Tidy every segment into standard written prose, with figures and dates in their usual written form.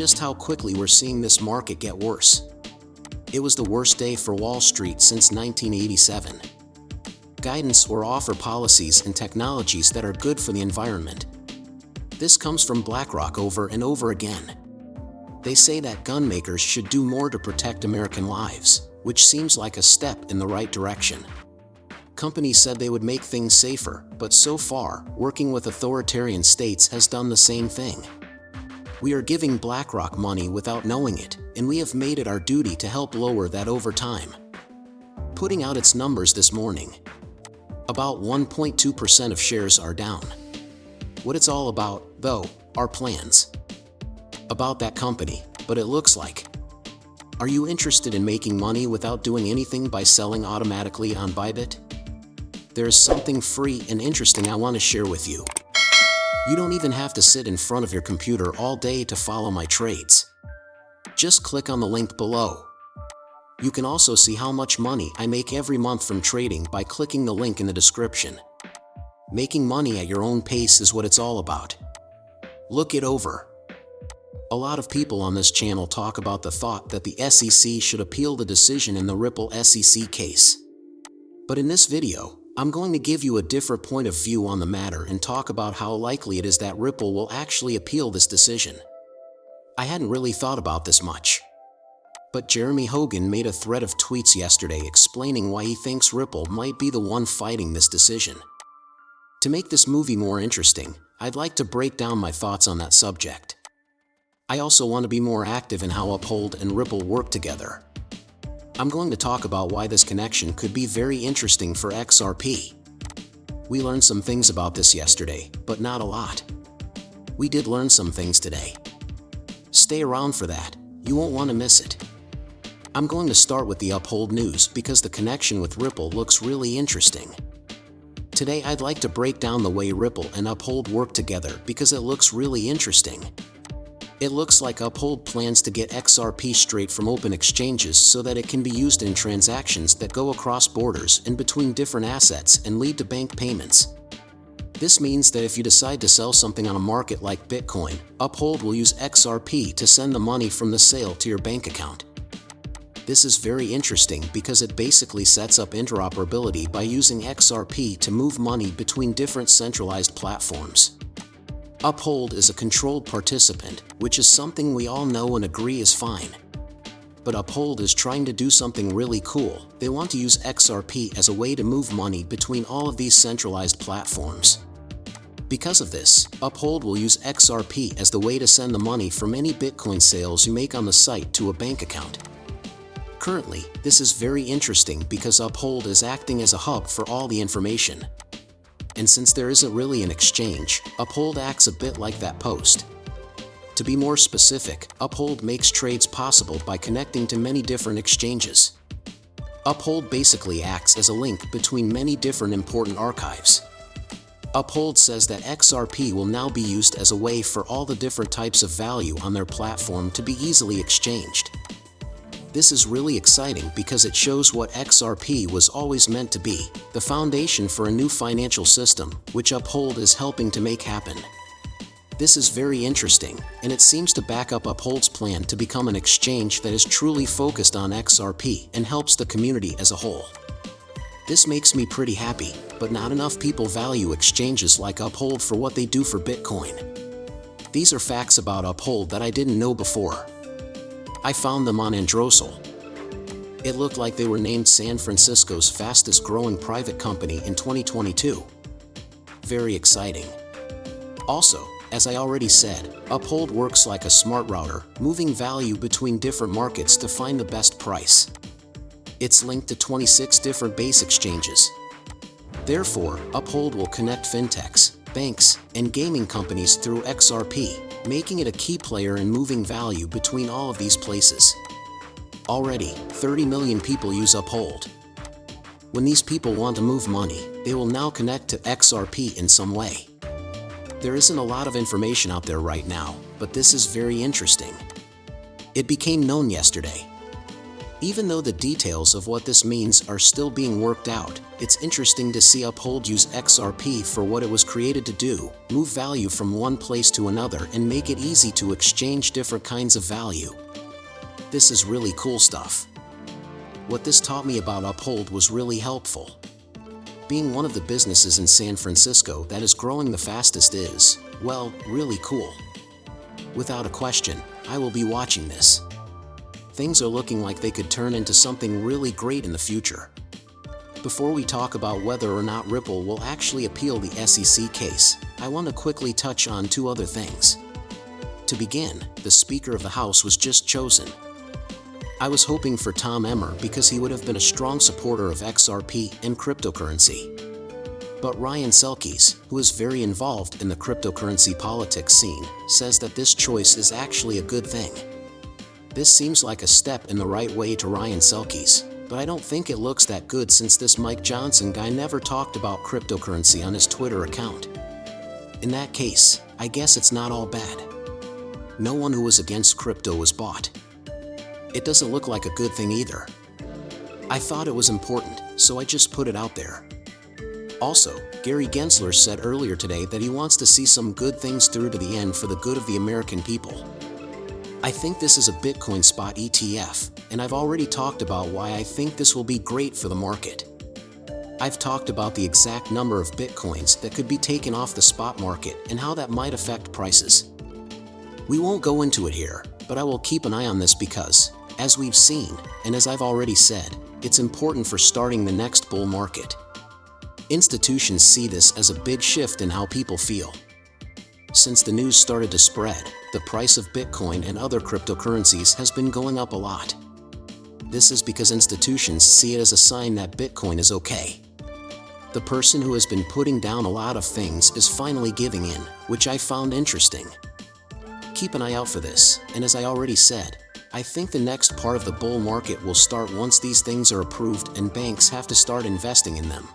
just how quickly we're seeing this market get worse. It was the worst day for Wall Street since 1987. Guidance or offer policies and technologies that are good for the environment. This comes from BlackRock over and over again. They say that gun makers should do more to protect American lives, which seems like a step in the right direction. Companies said they would make things safer, but so far, working with authoritarian states has done the same thing. We are giving BlackRock money without knowing it, and we have made it our duty to help lower that over time. Putting out its numbers this morning. About 1.2% of shares are down. What it's all about, though, are plans. About that company, but it looks like. Are you interested in making money without doing anything by selling automatically on Bybit? There is something free and interesting I want to share with you. You don't even have to sit in front of your computer all day to follow my trades. Just click on the link below. You can also see how much money I make every month from trading by clicking the link in the description. Making money at your own pace is what it's all about. Look it over. A lot of people on this channel talk about the thought that the SEC should appeal the decision in the Ripple SEC case. But in this video, I'm going to give you a different point of view on the matter and talk about how likely it is that Ripple will actually appeal this decision. I hadn't really thought about this much. But Jeremy Hogan made a thread of tweets yesterday explaining why he thinks Ripple might be the one fighting this decision. To make this movie more interesting, I'd like to break down my thoughts on that subject. I also want to be more active in how Uphold and Ripple work together. I'm going to talk about why this connection could be very interesting for XRP. We learned some things about this yesterday, but not a lot. We did learn some things today. Stay around for that, you won't want to miss it. I'm going to start with the Uphold news because the connection with Ripple looks really interesting. Today I'd like to break down the way Ripple and Uphold work together because it looks really interesting. It looks like Uphold plans to get XRP straight from open exchanges so that it can be used in transactions that go across borders and between different assets and lead to bank payments. This means that if you decide to sell something on a market like Bitcoin, Uphold will use XRP to send the money from the sale to your bank account. This is very interesting because it basically sets up interoperability by using XRP to move money between different centralized platforms. Uphold is a controlled participant, which is something we all know and agree is fine. But Uphold is trying to do something really cool. They want to use XRP as a way to move money between all of these centralized platforms. Because of this, Uphold will use XRP as the way to send the money from any Bitcoin sales you make on the site to a bank account. Currently, this is very interesting because Uphold is acting as a hub for all the information. And since there isn't really an exchange, Uphold acts a bit like that post. To be more specific, Uphold makes trades possible by connecting to many different exchanges. Uphold basically acts as a link between many different important archives. Uphold says that XRP will now be used as a way for all the different types of value on their platform to be easily exchanged. This is really exciting because it shows what XRP was always meant to be, the foundation for a new financial system, which Uphold is helping to make happen. This is very interesting, and it seems to back up Uphold's plan to become an exchange that is truly focused on XRP and helps the community as a whole. This makes me pretty happy, but not enough people value exchanges like Uphold for what they do for Bitcoin. These are facts about Uphold that I didn't know before. I found them on Androssel. It looked like they were named San Francisco's fastest growing private company in 2022. Very exciting. Also, as I already said, Uphold works like a smart router, moving value between different markets to find the best price. It's linked to 26 different base exchanges. Therefore, Uphold will connect fintechs, banks, and gaming companies through XRP, making it a key player in moving value between all of these places. Already, 30 million people use Uphold. When these people want to move money, they will now connect to XRP in some way. There isn't a lot of information out there right now, but this is very interesting. It became known yesterday. Even though the details of what this means are still being worked out, it's interesting to see Uphold use XRP for what it was created to do: move value from one place to another and make it easy to exchange different kinds of value. This is really cool stuff. What this taught me about Uphold was really helpful. Being one of the businesses in San Francisco that is growing the fastest is, well, really cool. Without a question, I will be watching this. Things are looking like they could turn into something really great in the future. Before we talk about whether or not Ripple will actually appeal the SEC case, I want to quickly touch on two other things. To begin, the Speaker of the House was just chosen. I was hoping for Tom Emmer because he would have been a strong supporter of XRP and cryptocurrency. But Ryan Selkis, who is very involved in the cryptocurrency politics scene, says that this choice is actually a good thing. This seems like a step in the right way to Ryan Selkis, but I don't think it looks that good since this Mike Johnson guy never talked about cryptocurrency on his Twitter account. In that case, I guess it's not all bad. No one who was against crypto was bought. It doesn't look like a good thing either. I thought it was important, so I just put it out there. Also, Gary Gensler said earlier today that he wants to see some good things through to the end for the good of the American people. I think this is a Bitcoin spot ETF, and I've already talked about why I think this will be great for the market. I've talked about the exact number of Bitcoins that could be taken off the spot market and how that might affect prices. We won't go into it here, but I will keep an eye on this because, as we've seen, and as I've already said, it's important for starting the next bull market. Institutions see this as a big shift in how people feel. Since the news started to spread, the price of Bitcoin and other cryptocurrencies has been going up a lot. This is because institutions see it as a sign that Bitcoin is okay. The person who has been putting down a lot of things is finally giving in, which I found interesting. Keep an eye out for this, and as I already said, I think the next part of the bull market will start once these things are approved and banks have to start investing in them.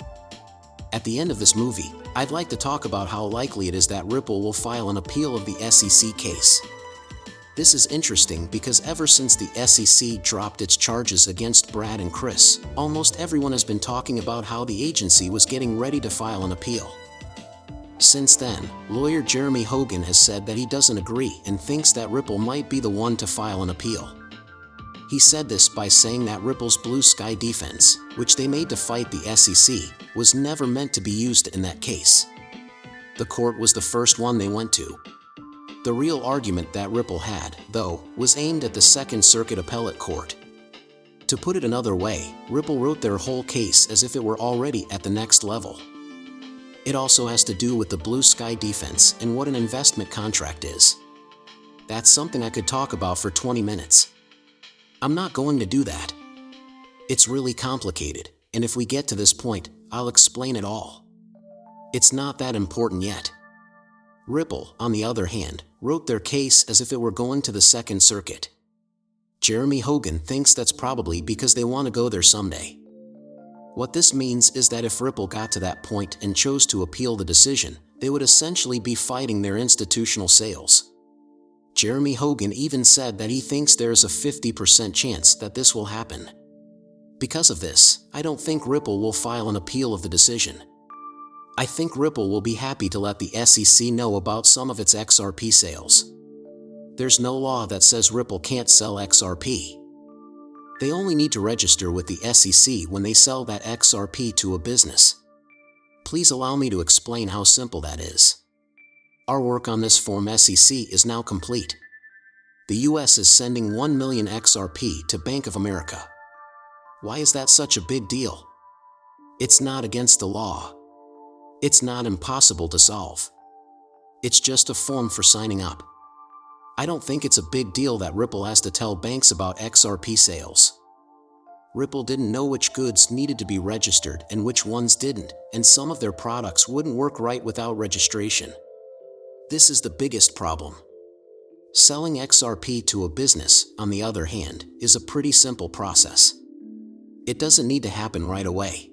At the end of this movie, I'd like to talk about how likely it is that Ripple will file an appeal of the SEC case. This is interesting because ever since the SEC dropped its charges against Brad and Chris, almost everyone has been talking about how the agency was getting ready to file an appeal. Since then, lawyer Jeremy Hogan has said that he doesn't agree and thinks that Ripple might be the one to file an appeal. He said this by saying that Ripple's blue sky defense, which they made to fight the SEC, was never meant to be used in that case. The court was the first one they went to. The real argument that Ripple had, though, was aimed at the Second Circuit Appellate Court. To put it another way, Ripple wrote their whole case as if it were already at the next level. It also has to do with the blue sky defense and what an investment contract is. That's something I could talk about for 20 minutes. I'm not going to do that. It's really complicated, and if we get to this point, I'll explain it all. It's not that important yet. Ripple, on the other hand, wrote their case as if it were going to the Second Circuit. Jeremy Hogan thinks that's probably because they want to go there someday. What this means is that if Ripple got to that point and chose to appeal the decision, they would essentially be fighting their institutional sales. Jeremy Hogan even said that he thinks there is a 50% chance that this will happen. Because of this, I don't think Ripple will file an appeal of the decision. I think Ripple will be happy to let the SEC know about some of its XRP sales. There's no law that says Ripple can't sell XRP. They only need to register with the SEC when they sell that XRP to a business. Please allow me to explain how simple that is. Our work on this Form SEC is now complete. The US is sending 1 million XRP to Bank of America. Why is that such a big deal? It's not against the law. It's not impossible to solve. It's just a form for signing up. I don't think it's a big deal that Ripple has to tell banks about XRP sales. Ripple didn't know which goods needed to be registered and which ones didn't, and some of their products wouldn't work right without registration. This is the biggest problem. Selling XRP to a business, on the other hand, is a pretty simple process. It doesn't need to happen right away.